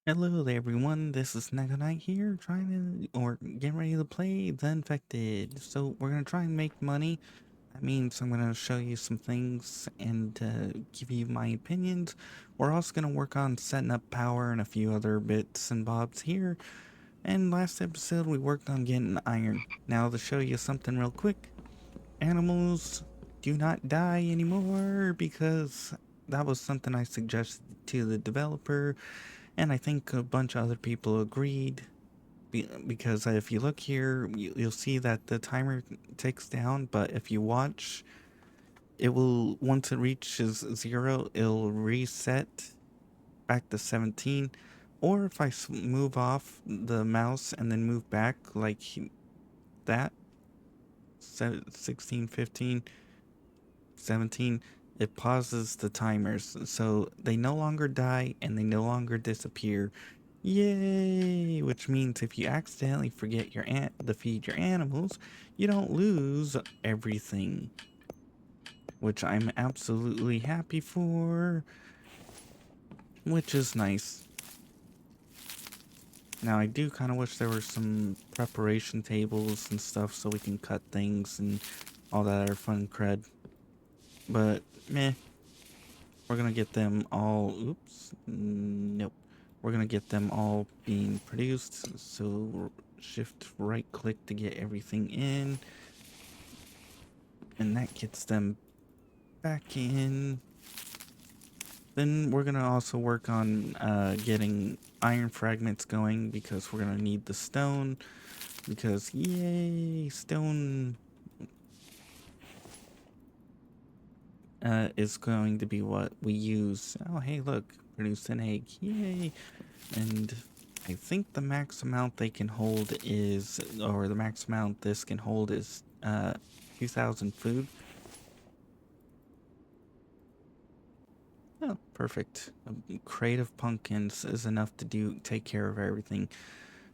Hello there everyone, this is Neko here, getting ready to play The Infected. So we're gonna try and make money. That means I'm gonna show you some things and give you my opinions. We're also gonna work on setting up power and a few other bits and bobs here. And last episode we worked on getting iron. Now to show you something real quick, animals do not die anymore because that was something I suggested to the developer, and I think a bunch of other people agreed. Because if you look here, you'll see that the timer ticks down, but if you watch, it will, once it reaches 0, it'll reset back to 17. Or if I move off the mouse and then move back like that, 16, 15, 17, it pauses the timers. So they no longer die and they no longer disappear. Yay! Which means if you accidentally forget to feed your animals, you don't lose everything. Which I'm absolutely happy for. Which is nice. Now I do kind of wish there were some preparation tables and stuff so we can cut things and all that other fun cred. But, meh. We're gonna get them all, oops, nope. We're gonna get them all being produced, so shift right click to get everything in. And that gets them back in. Then we're gonna also work on getting iron fragments going because we're gonna need the stone. Because yay, stone is going to be what we use. Oh hey look, produce an egg, yay. And I think the max amount they can hold is, or the max amount this can hold is 2,000 food. Oh, perfect. A crate of pumpkins is enough to take care of everything.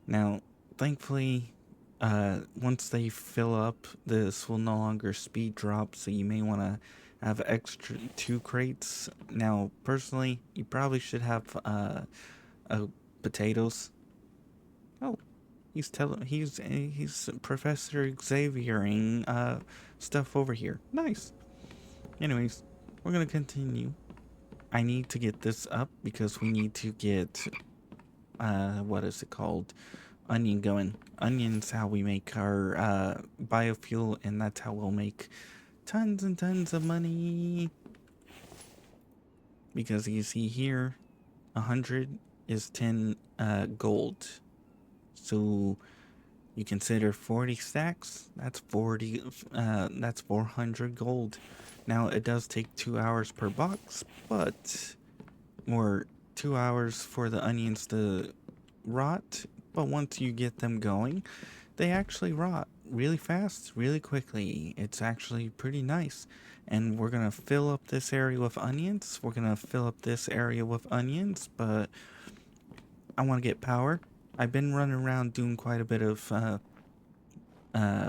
Now, thankfully, once they fill up, this will no longer speed drop, so you may want to have extra 2 crates. Now, personally, you probably should have potatoes. Oh, he's Professor Xaviering stuff over here. Nice. Anyways, we're gonna continue. I need to get this up because we need to get what is it called? Onion going. Onion's how we make our biofuel, and that's how we'll make tons and tons of money. Because you see here, 100 is 10 gold. So you consider 40 stacks, that's 400 gold. Now it does take 2 hours per box, but or 2 hours for the onions to rot, but once you get them going, they actually rot really fast, really quickly. It's actually pretty nice. And we're gonna fill up this area with onions. We're gonna fill up this area with onions, but I want to get power. I've been running around doing quite a bit of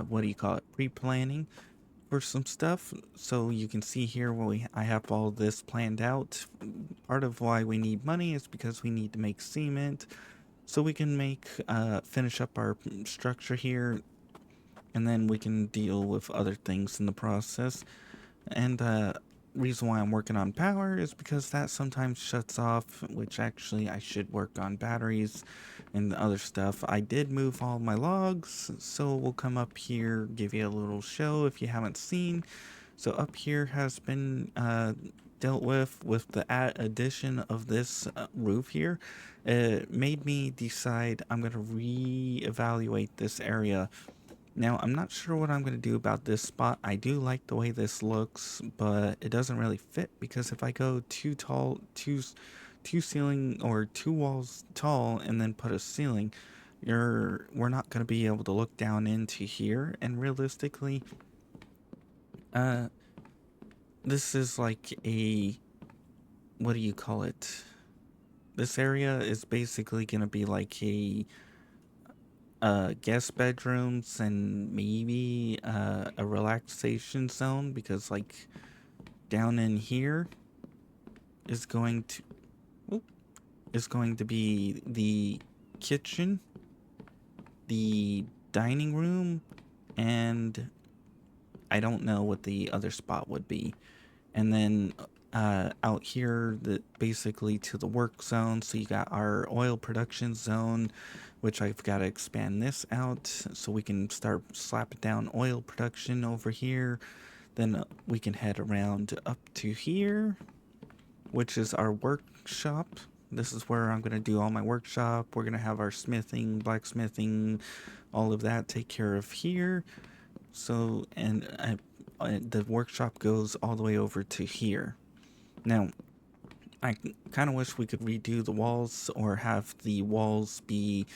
what do you call it, pre-planning for some stuff. So you can see here where I have all this planned out. Part of why we need money is because we need to make cement so we can finish up our structure here, and then we can deal with other things in the process. And reason why I'm working on power is because that sometimes shuts off, which actually I should work on batteries and other stuff. I did move all my logs, so we'll come up here, give you a little show if you haven't seen. So up here has been dealt with the addition of this roof here. It made me decide I'm going to reevaluate this area. Now, I'm not sure what I'm going to do about this spot. I do like the way this looks, but it doesn't really fit because if I go too tall, two ceiling or 2 walls tall and then put a ceiling, we're not going to be able to look down into here. And realistically, uh, this is like what do you call it? This area is basically going to be like a guest bedrooms and maybe a relaxation zone, because like down in here is going to, oop, is going to be the kitchen, the dining room, and I don't know what the other spot would be. And then out here, basically to the work zone. So you got our oil production zone, which I've got to expand this out so we can start slapping down oil production over here. Then we can head around up to here, which is our workshop. This is where I'm going to do all my workshop. We're going to have our smithing, blacksmithing, all of that take care of here. So, and the workshop goes all the way over to here. Now, I kind of wish we could redo the walls or have the walls be,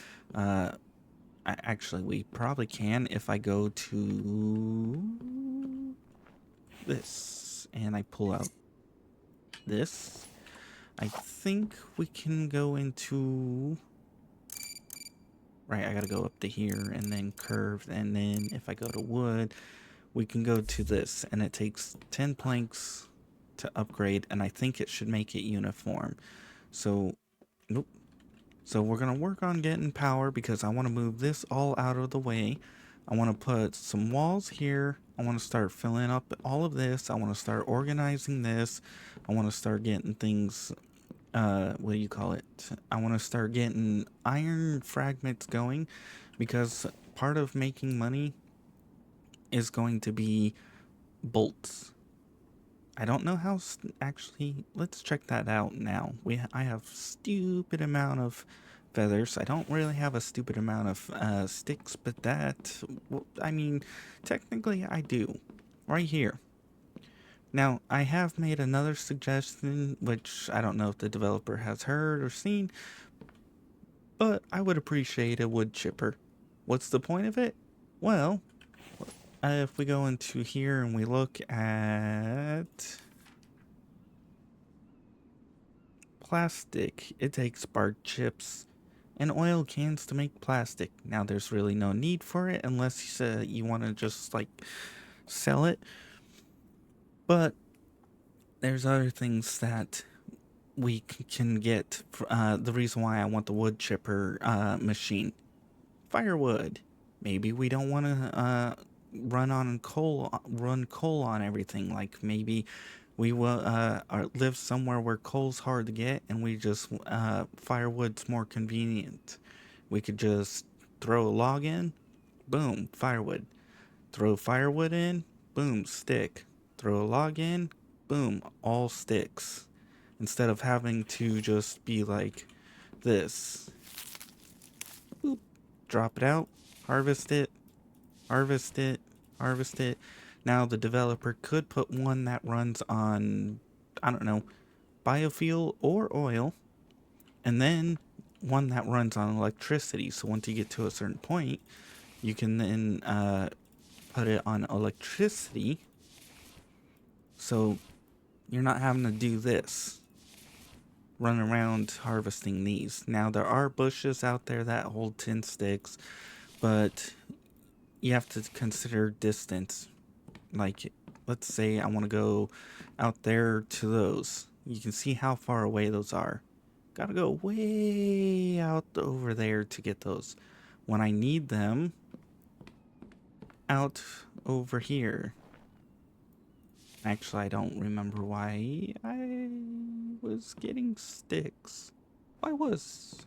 actually, we probably can if I go to this and I pull out this. I think we can go into, right, I gotta go up to here and then curve, and then if I go to wood, we can go to this, and it takes 10 planks to upgrade, and I think it should make it uniform. So, nope. So we're gonna work on getting power because I want to move this all out of the way. I want to put some walls here. I want to start filling up all of this. I want to start organizing this. I want to start getting things, what do you call it? I want to start getting iron fragments going because part of making money is going to be bolts. I don't know how, actually, let's check that out now. I have stupid amount of feathers. I don't really have a stupid amount of sticks, but that, well, I mean, technically I do. Right here. Now, I have made another suggestion, which I don't know if the developer has heard or seen, but I would appreciate a wood chipper. What's the point of it? Well, if we go into here and we look at plastic, it takes bark chips and oil cans to make plastic. Now, there's really no need for it unless you want to just like sell it. But there's other things that we can get. The reason why I want the wood chipper machine, firewood. Maybe we don't want to run coal on everything. Like maybe we will live somewhere where coal's hard to get, and we just firewood's more convenient. We could just throw a log in, boom, firewood. Throw firewood in, boom, stick. Throw a log in, boom, all sticks. Instead of having to just be like this. Boop, drop it out, harvest it, harvest it, harvest it. Now the developer could put one that runs on, I don't know, biofuel or oil, and then one that runs on electricity. So once you get to a certain point, you can then put it on electricity. So you're not having to do this. Run around harvesting these. Now there are bushes out there that hold 10 sticks, but you have to consider distance. Like, let's say I want to go out there to those. You can see how far away those are. Gotta go way out over there to get those. When I need them, out over here. Actually, I don't remember why I was getting sticks. I was.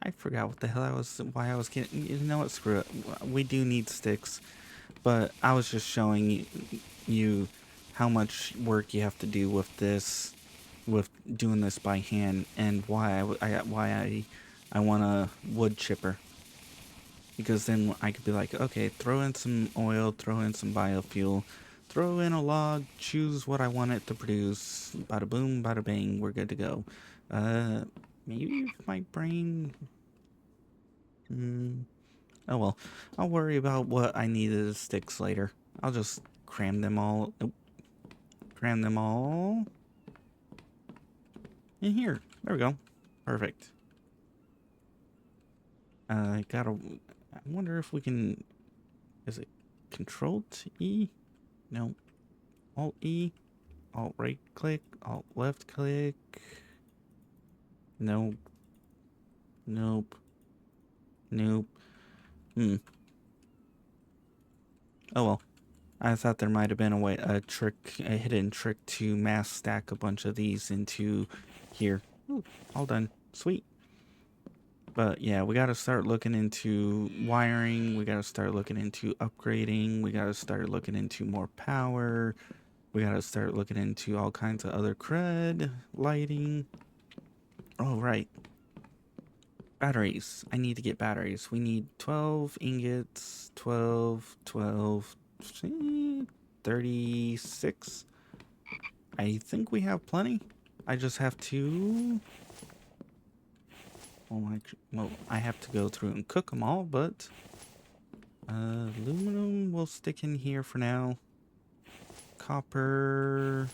I forgot what the hell why I was getting. You know what? Screw it. We do need sticks, but I was just showing you how much work you have to do with this, with doing this by hand, and why I want a wood chipper. Because then I could be like, okay, throw in some oil, throw in some biofuel, throw in a log, choose what I want it to produce. Bada boom, bada bang, we're good to go. Maybe if my brain. Oh well, I'll worry about what I needed as sticks later. I'll just cram them all. Nope. Cram them all in here. There we go. Perfect. I wonder if we can. Is it Control E? No. Alt E? Alt right click? Alt left click? Nope. Nope. Nope. Oh well. I thought there might have been a hidden trick to mass stack a bunch of these into here. Ooh, all done. Sweet. But yeah, we got to start looking into wiring. We got to start looking into upgrading. We got to start looking into more power. We got to start looking into all kinds of other crud, lighting. Oh, right. Batteries. I need to get batteries. We need 12 ingots, 12, 36. I think we have plenty. I just have to... Well, I have to go through and cook them all, but... aluminum will stick in here for now. Copper...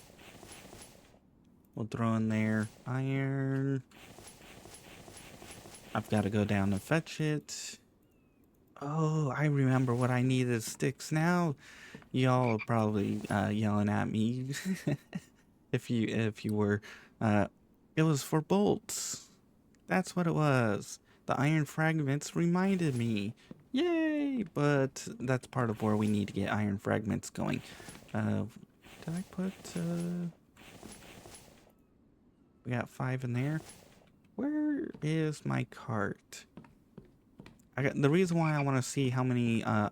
we'll throw in there. Iron... I've got to go down and fetch it. Oh, I remember what I needed sticks now. Y'all are probably yelling at me if you were. It was for bolts. That's what it was. The iron fragments reminded me. Yay! But that's part of where we need to get iron fragments going. Did I put... we got 5 in there. Where is my cart? The reason why I want to see how many how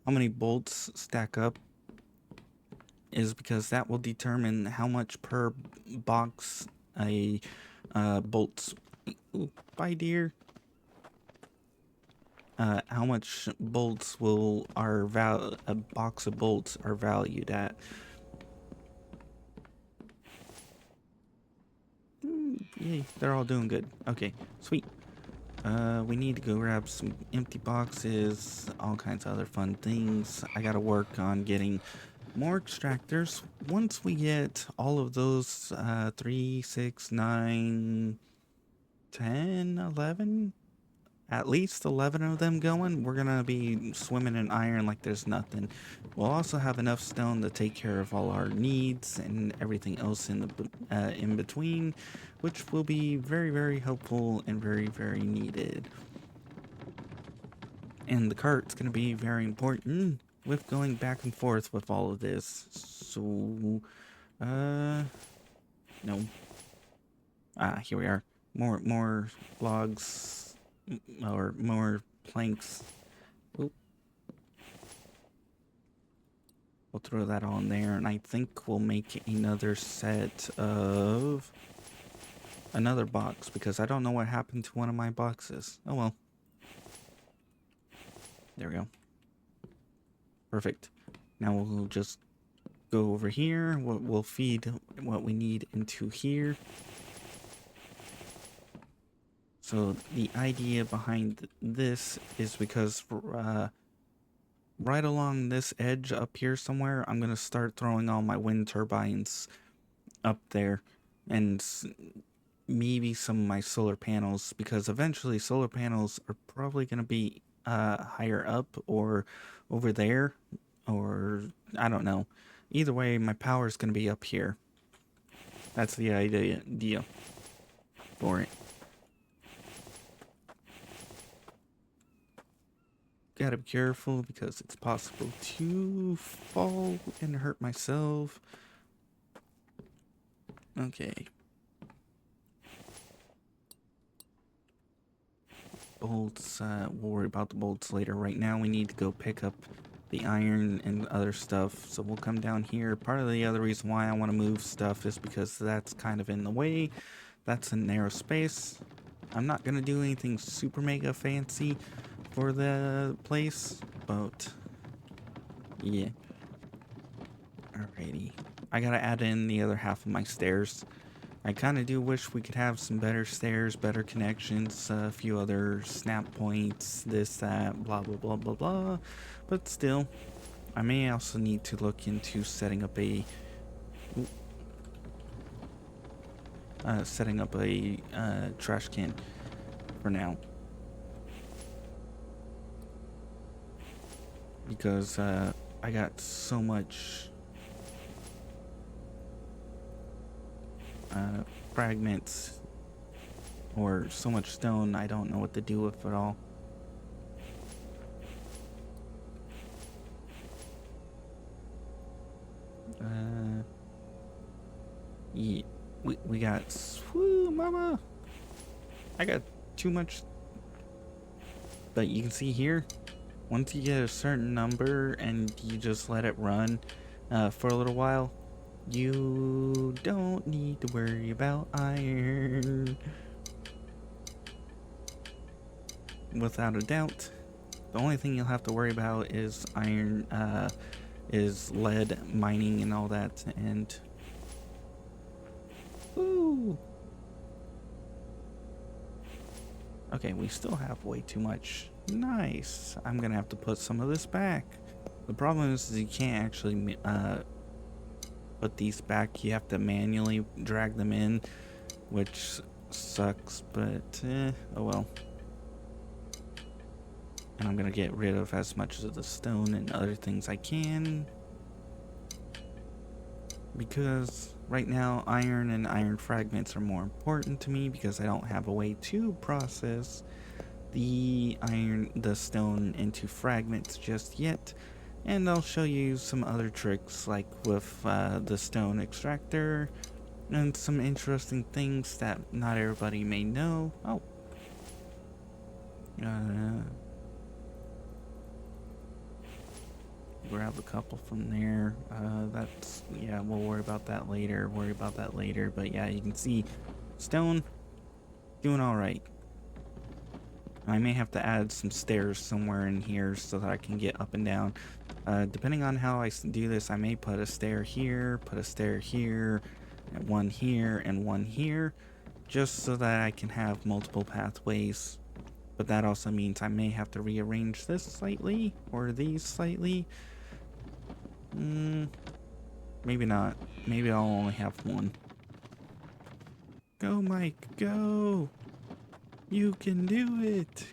many bolts stack up is because that will determine how much per box a bolts. Ooh, bye dear. How much bolts will a box of bolts are valued at? Yay, they're all doing good. Okay, sweet. We need to go grab some empty boxes, all kinds of other fun things. I gotta work on getting more extractors. Once we get all of those 3, 6, 9, 10, 11, at least 11 of them going, we're gonna be swimming in iron like there's nothing. We'll also have enough stone to take care of all our needs and everything else in between, which will be very, very helpful and very, very needed. And the cart's gonna be very important with going back and forth with all of this. So, no. Here we are. More logs, or more planks. Oop. We'll throw that all in there, and I think we'll make another set of another box, because I don't know what happened to one of my boxes. Oh well. There we go. Perfect. Now we'll just go over here. We'll feed what we need into here. So the idea behind this is because right along this edge up here somewhere, I'm going to start throwing all my wind turbines up there, and maybe some of my solar panels, because eventually solar panels are probably going to be higher up or over there, or I don't know. Either way, my power is going to be up here. That's the idea for it. Gotta be careful because it's possible to fall and hurt myself. Okay. Bolts, we'll worry about the bolts later. Right now we need to go pick up the iron and other stuff, so we'll come down here. Part of the other reason why I want to move stuff is because that's kind of in the way. That's a narrow space. I'm not gonna do anything super mega fancy for the place, but yeah. Alrighty. I gotta add in the other half of my stairs. I kind of do wish we could have some better stairs, better connections, a few other snap points, this, that, blah, blah, blah, blah, blah. But still, I may also need to look into setting up a trash can for now. because I got so much fragments or so much stone, I don't know what to do with it all. Yeah, we got, woo, mama, I got too much. But you can see here, once you get a certain number and you just let it run for a little while, you don't need to worry about iron. Without a doubt, the only thing you'll have to worry about is iron, is lead mining and all that. And woo! Okay, we still have way too much. Nice. I'm gonna have to put some of this back. The problem is you can't actually put these back. You have to manually drag them in, which sucks, but oh well. And I'm gonna get rid of as much of the stone and other things I can, because right now iron and iron fragments are more important to me, because I don't have a way to process the stone into fragments just yet. And I'll show you some other tricks, like with the stone extractor and some interesting things that not everybody may know. Oh, grab a couple from there. That's, yeah, we'll worry about that later. But yeah, you can see stone doing all right. I may have to add some stairs somewhere in here so that I can get up and down. Depending on how I do this, I may put a stair here, and one here, and one here, just so that I can have multiple pathways. But that also means I may have to rearrange this slightly, or these slightly. Maybe not. Maybe I'll only have one. Go, Mike, go! You can do it!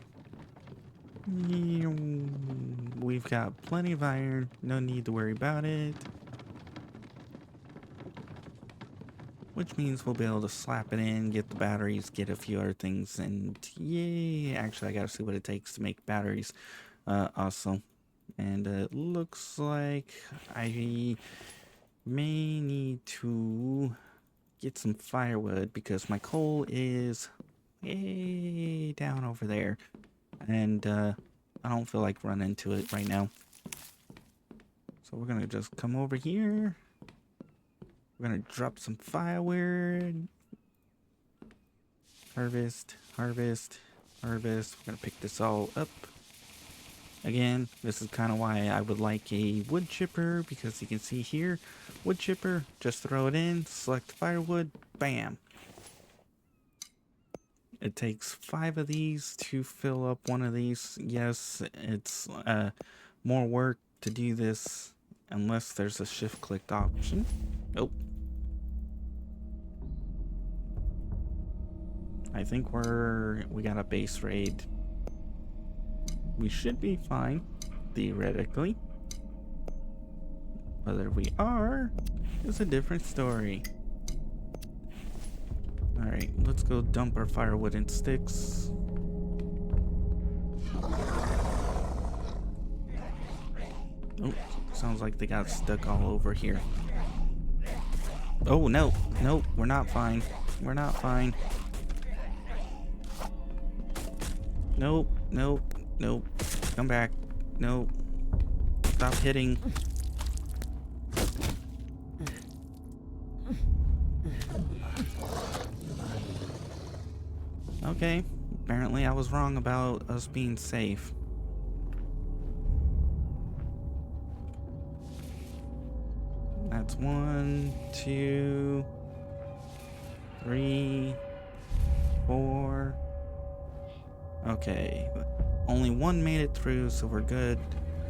We've got plenty of iron, no need to worry about it. Which means we'll be able to slap it in, get the batteries, get a few other things, and yay! Actually, I gotta see what it takes to make batteries. Also. And it looks like I may need to get some firewood, because my coal is way down over there, and I don't feel like running to it right now. So we're gonna just come over here. We're gonna drop some firewood. Harvest, harvest, harvest. We're gonna pick this all up. Again, this is kind of why I would like a wood chipper, because you can see here, wood chipper, just throw it in, select firewood, bam. It takes 5 of these to fill up one of these. Yes, it's more work to do this unless there's a shift clicked option. Oh. I think we got a base raid. We should be fine, theoretically. Whether we are is a different story. Alright, let's go dump our firewood and sticks. Oh, sounds like they got stuck all over here. Oh, no, no, we're not fine. We're not fine. Nope, nope, nope. Come back. Nope. Stop hitting. Okay, apparently I was wrong about us being safe. That's 1, 2, 3, 4. Okay, only one made it through, so we're good.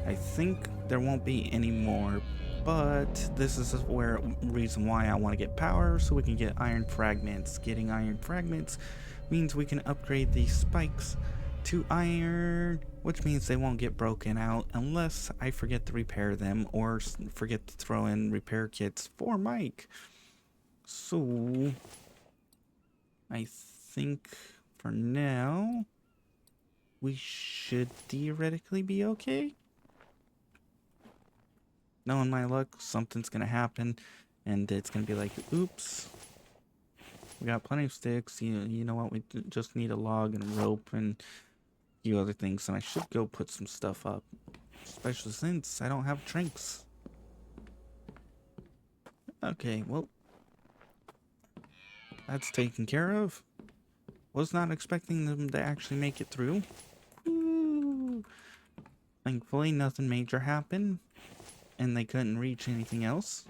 I think there won't be any more, but this is where reason why I want to get power, so we can get iron fragments. Getting iron fragments means we can upgrade these spikes 2 iron, which means they won't get broken out unless I forget to repair them or forget to throw in repair kits for Mike. So I think for now we should theoretically be okay. Knowing my luck, something's gonna happen and it's gonna be like, oops, we got plenty of sticks. You know what, we just need a log and a rope and a few other things, and I should go put some stuff up, especially since I don't have drinks. Okay, well, that's taken care of. Was not expecting them to actually make it through. Woo. Thankfully, nothing major happened, and they couldn't reach anything else.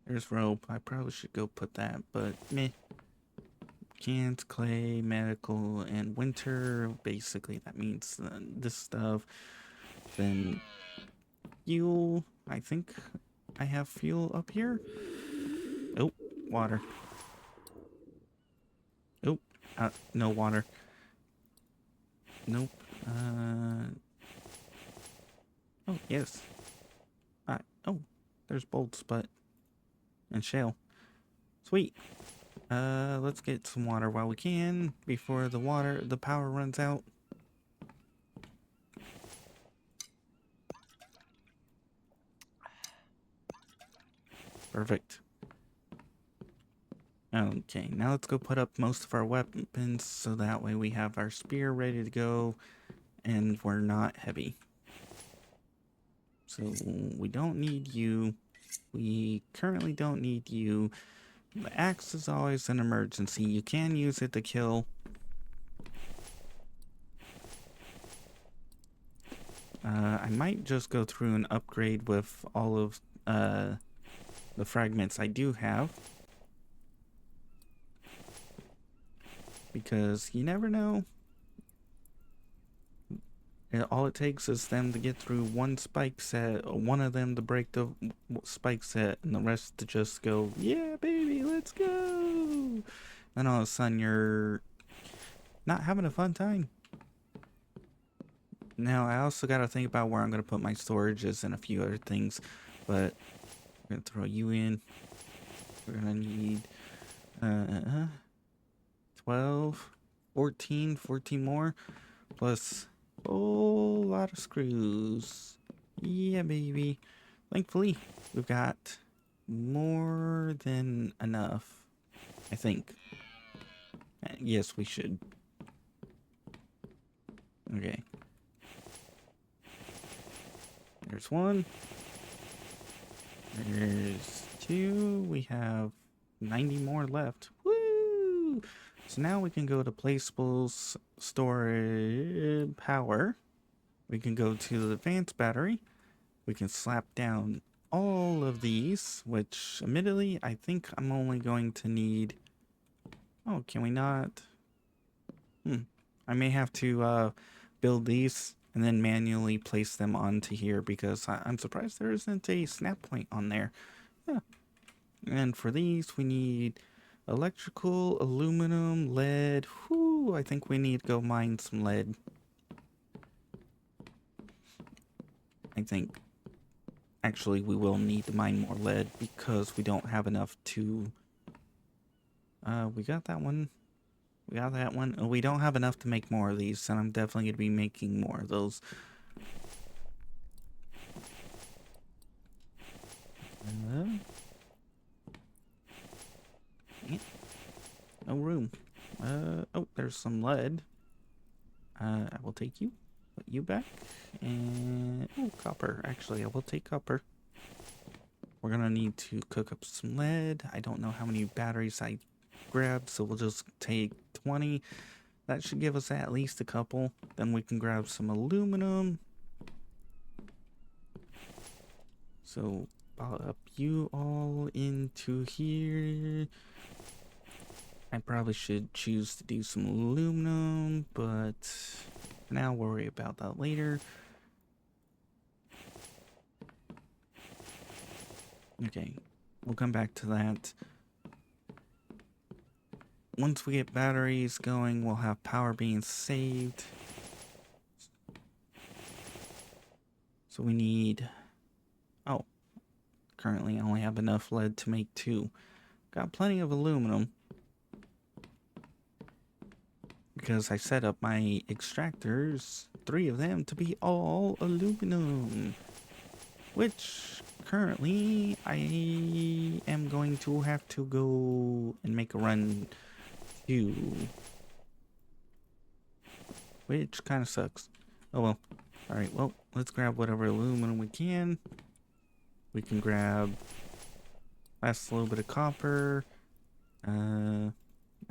There's rope. I probably should go put that, but meh. Cans, clay, medical, and winter. Basically, that means this stuff. Then fuel. I think I have fuel up here. Oh, water. Oh, no water. Nope. Oh, yes. Oh, there's bolts, but... and shale. Sweet. Let's get some water while we can before the power runs out. Perfect. Okay, now let's go put up most of our weapons so that way we have our spear ready to go and we're not heavy. So we don't need you. We currently don't need you. The axe is always an emergency. You can use it to kill. I might just go through and upgrade with all of the fragments I do have. Because you never know. All it takes is them to get through one spike set, or one of them to break the spike set, and the rest to just go, yeah, baby, let's go. Then all of a sudden you're not having a fun time. Now, I also got to think about where I'm going to put my storages and a few other things, but I'm going to throw you in. We're going to need 12, 14 more, plus a whole lot of screws. Yeah, baby. Thankfully, we've got more than enough, I think. Yes, we should. Okay. There's one. There's two. We have 90 more left. Woo! So now we can go to placeables, store power. We can go to the advanced battery. We can slap down all of these, which admittedly, I think I'm only going to need... Oh, can we not? I may have to build these and then manually place them onto here because I'm surprised there isn't a snap point on there. Yeah. And for these, we need electrical, aluminum, lead. Whew, I think we need to go mine some lead. I think. Actually, we will need to mine more lead because we don't have enough to... we got that one. We got that one. Oh, we don't have enough to make more of these, and I'm definitely going to be making more of those. No room. Oh, there's some lead. I will take you. Put you back. And... oh, copper. Actually, I will take copper. We're going to need to cook up some lead. I don't know how many batteries I grabbed, so we'll just take 20. That should give us at least a couple. Then we can grab some aluminum. So I'll up you all into here. I probably should choose to do some aluminum, but for now we'll worry about that later. Okay, we'll come back to that. once we get batteries going, we'll have power being saved. So we need... Oh, currently I only have enough lead to make 2. Got plenty of aluminum, because I set up my extractors, 3 of them, to be all aluminum. Which, currently, I am going to have to go and make a run to. Which kind of sucks. Oh well. Alright, well, let's grab whatever aluminum we can. We can grab last little bit of copper. I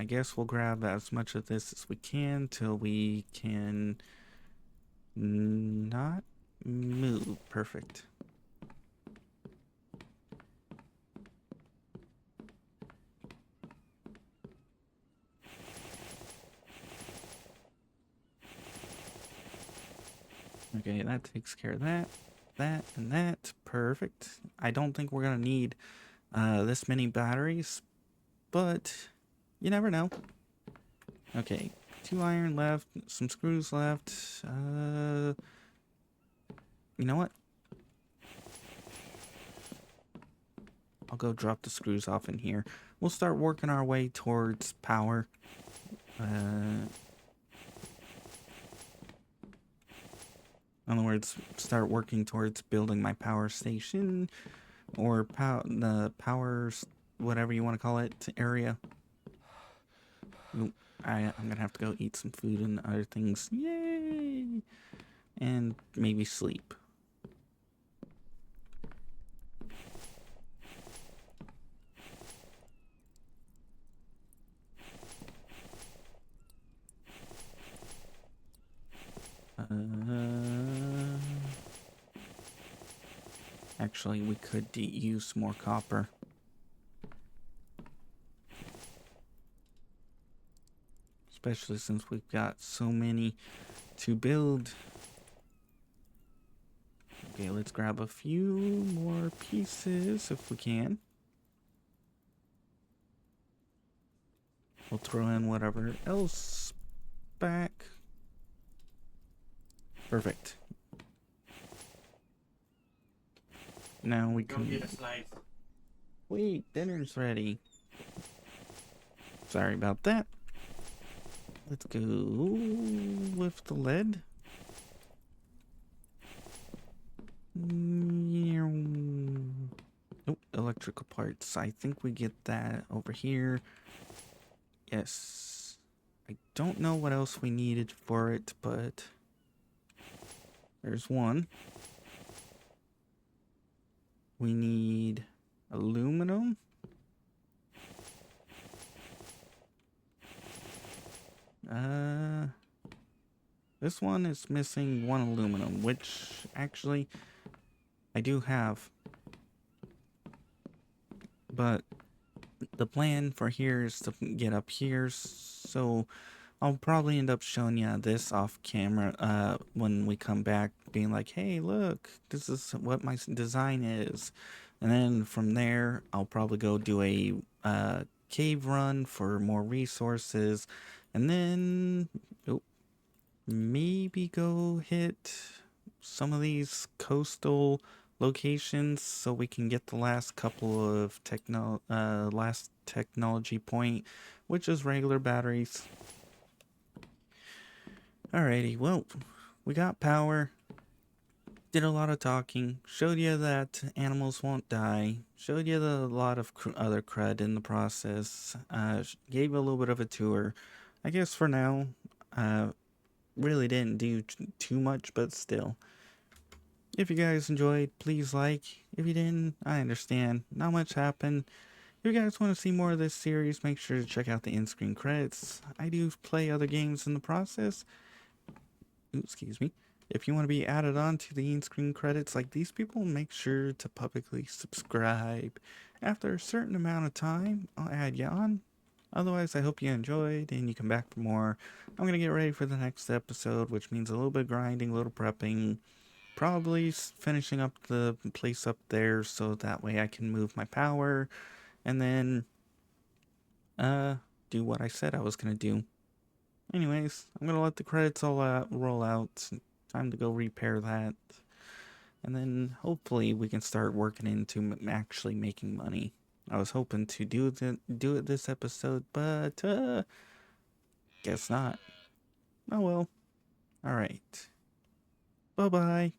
guess we'll grab as much of this as we can till we can not move. Perfect. Okay, that takes care of that, and that. Perfect. I don't think we're gonna need this many batteries, but you never know. Okay, 2 iron left, some screws left. You know what? I'll go drop the screws off in here. We'll start working our way towards power. In other words, start working towards building my power station, or the power, whatever you want to call it, area. Ooh, I'm gonna have to go eat some food and other things. Yay! And maybe sleep. Actually, we could use more copper. Especially since we've got so many to build. Okay, let's grab a few more pieces if we can. We'll throw in whatever else back. Perfect. Now we can get a slice. Wait, dinner's ready. Sorry about that. Let's go with the lead. Oh, electrical parts. I think we get that over here. Yes. I don't know what else we needed for it, but there's one. We need aluminum. This one is missing 1 aluminum, which actually I do have. But the plan for here is to get up here, so I'll probably end up showing you this off camera when we come back, being like, hey, look, this is what my design is. And then from there, I'll probably go do a cave run for more resources, and then maybe go hit some of these coastal locations so we can get the last couple of last technology point, which is regular batteries. Alrighty, well, we got power, did a lot of talking, showed you that animals won't die, showed you a lot of other crud in the process, gave a little bit of a tour. I guess for now, really didn't do too much, but still. If you guys enjoyed, please like. If you didn't, I understand. Not much happened. If you guys want to see more of this series, make sure to check out the in-screen credits. I do play other games in the process. Ooh, excuse me. If you want to be added on to the in-screen credits like these people, make sure to publicly subscribe. After a certain amount of time, I'll add you on. Otherwise, I hope you enjoyed and you come back for more. I'm going to get ready for the next episode, which means a little bit of grinding, a little prepping. Probably finishing up the place up there so that way I can move my power. And then, do what I said I was gonna do. Anyways, I'm gonna let the credits all roll out. Time to go repair that. And then hopefully we can start working into actually making money. I was hoping to do it this episode, but guess not. Oh well. All right. Bye bye.